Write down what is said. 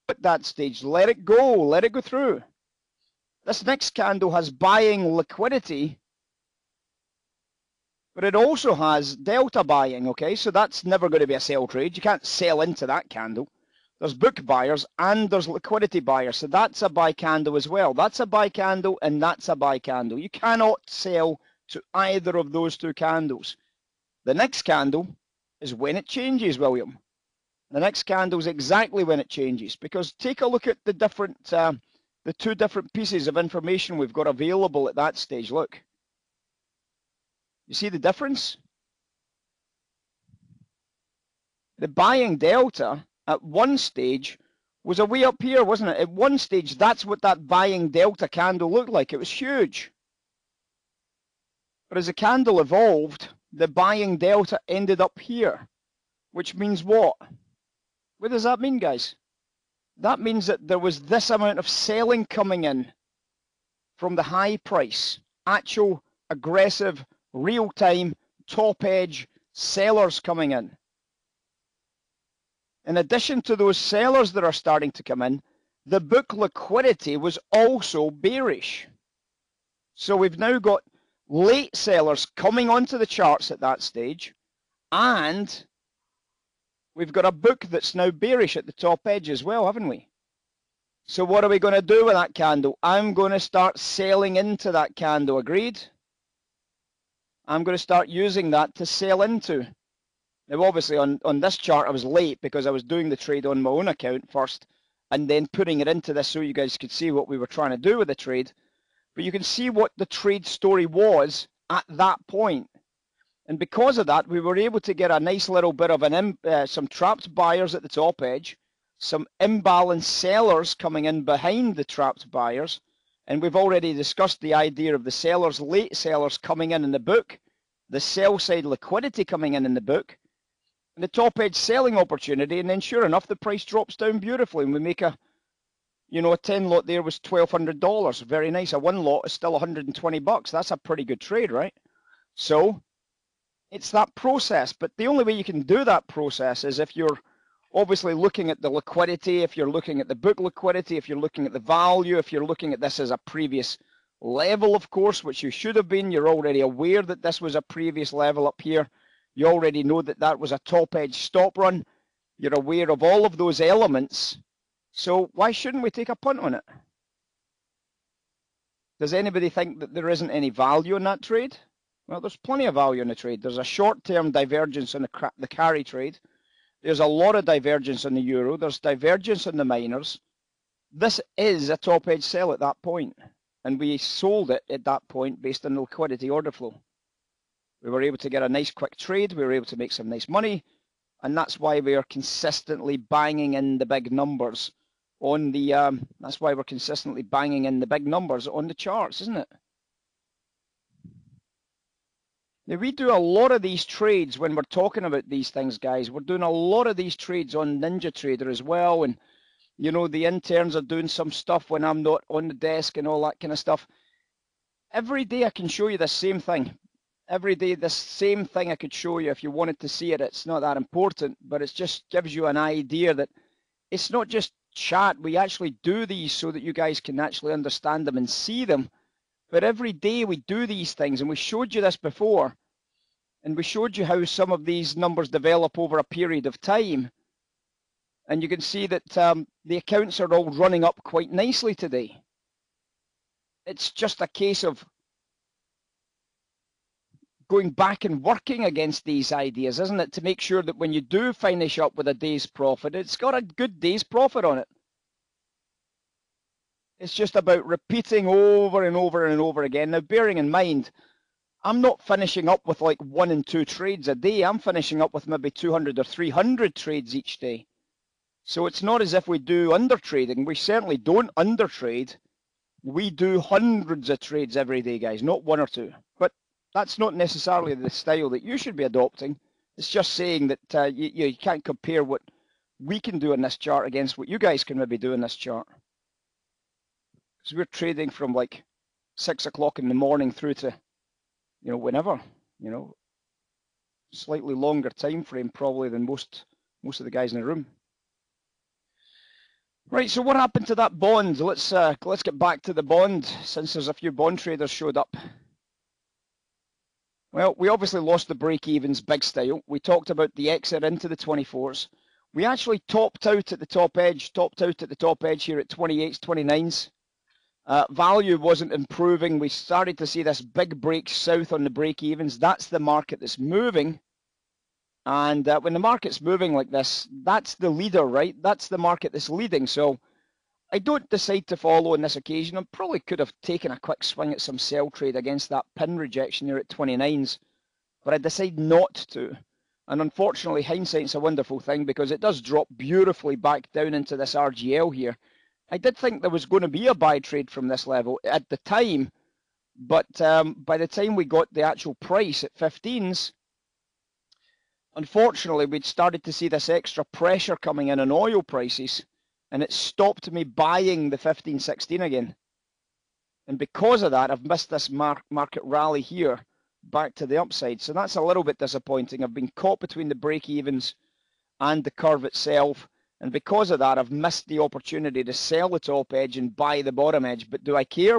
at that stage. Let it go through. This next candle has buying liquidity, but it also has delta buying, okay? So that's never going to be a sell trade. You can't sell into that candle. There's book buyers and there's liquidity buyers. So that's a buy candle as well. That's a buy candle and that's a buy candle. You cannot sell to either of those two candles. The next candle is when it changes, William. The next candle is exactly when it changes, because take a look at the different, the two different pieces of information we've got available at that stage. Look, you see the difference? The buying delta at one stage was way up here, wasn't it? At one stage, that's what that buying delta candle looked like. It was huge. But as the candle evolved, the buying delta ended up here, which means what? What does that mean, guys? That means that there was this amount of selling coming in from the high price, actual aggressive, real-time, top-edge sellers coming in. In addition to those sellers that are starting to come in, the book liquidity was also bearish. So we've now got late sellers coming onto the charts at that stage, and we've got a book that's now bearish at the top edge as well, haven't we? So what are we going to do with that candle? I'm going to start selling into that candle, agreed? I'm going to start using that to sell into. Now, obviously, on this chart, I was late because I was doing the trade on my own account first and then putting it into this so you guys could see what we were trying to do with the trade. But you can see what the trade story was at that point. And because of that, we were able to get a nice little bit of some trapped buyers at the top edge, some imbalanced sellers coming in behind the trapped buyers. And we've already discussed the idea of the sellers, late sellers coming in the book, the sell side liquidity coming in the book, and the top edge selling opportunity. And then sure enough, the price drops down beautifully and we make a 10 lot there was $1,200. Very nice. A 1 lot is still 120 bucks. That's a pretty good trade, right? So it's that process. But the only way you can do that process is if you're obviously looking at the liquidity, if you're looking at the book liquidity, if you're looking at the value, if you're looking at this as a previous level, of course, which you should have been. You're already aware that this was a previous level up here. You already know that that was a top edge stop run. You're aware of all of those elements. So why shouldn't we take a punt on it? Does anybody think that there isn't any value in that trade? Well, there's plenty of value in the trade. There's a short-term divergence in the carry trade. There's a lot of divergence in the euro. There's divergence in the miners. This is a top edge sell at that point. And we sold it at that point based on the liquidity order flow. We were able to get a nice quick trade. We were able to make some nice money. And that's why we are consistently banging in the big numbers on the, that's why we're consistently banging in the big numbers on the charts, isn't it? Now, we do a lot of these trades when we're talking about these things, guys. We're doing a lot of these trades on Ninja Trader as well. And, the interns are doing some stuff when I'm not on the desk and all that kind of stuff. Every day I can show you the same thing. Every day, the same thing I could show you if you wanted to see it. It's not that important, but it just gives you an idea that it's not just chat. We actually do these so that you guys can actually understand them and see them. But every day we do these things, and we showed you this before, and we showed you how some of these numbers develop over a period of time. And you can see that the accounts are all running up quite nicely today. It's just a case of going back and working against these ideas, isn't it? To make sure that when you do finish up with a day's profit, it's got a good day's profit on it. It's just about repeating over and over and over again. Now, bearing in mind, I'm not finishing up with like 1 and 2 trades a day. I'm finishing up with maybe 200 or 300 trades each day. So it's not as if we do undertrading. We certainly don't undertrade. We do hundreds of trades every day, guys, not 1 or 2. But that's not necessarily the style that you should be adopting. It's just saying that you can't compare what we can do in this chart against what you guys can maybe do in this chart. Because we're trading from like 6 o'clock in the morning through to, whenever, slightly longer time frame probably than most of the guys in the room. Right, so what happened to that bond? Let's get back to the bond since there's a few bond traders showed up. Well, we obviously lost the break-evens big style. We talked about the exit into the 24s. We actually topped out at the top edge here at 28s, 29s. Value wasn't improving. We started to see this big break south on the break-evens. That's the market that's moving. And when the market's moving like this, that's the leader, right? That's the market that's leading. So I don't decide to follow on this occasion. I probably could have taken a quick swing at some sell trade against that pin rejection here at 29s, but I decide not to. And unfortunately, hindsight's a wonderful thing because it does drop beautifully back down into this RGL here. I did think there was going to be a buy trade from this level at the time, but by the time we got the actual price at 15s, unfortunately, we'd started to see this extra pressure coming in on oil prices, and it stopped me buying the 15-16 again. And because of that, I've missed this market rally here back to the upside. So that's a little bit disappointing. I've been caught between the break-evens and the curve itself. And because of that, I've missed the opportunity to sell the top edge and buy the bottom edge. But do I care?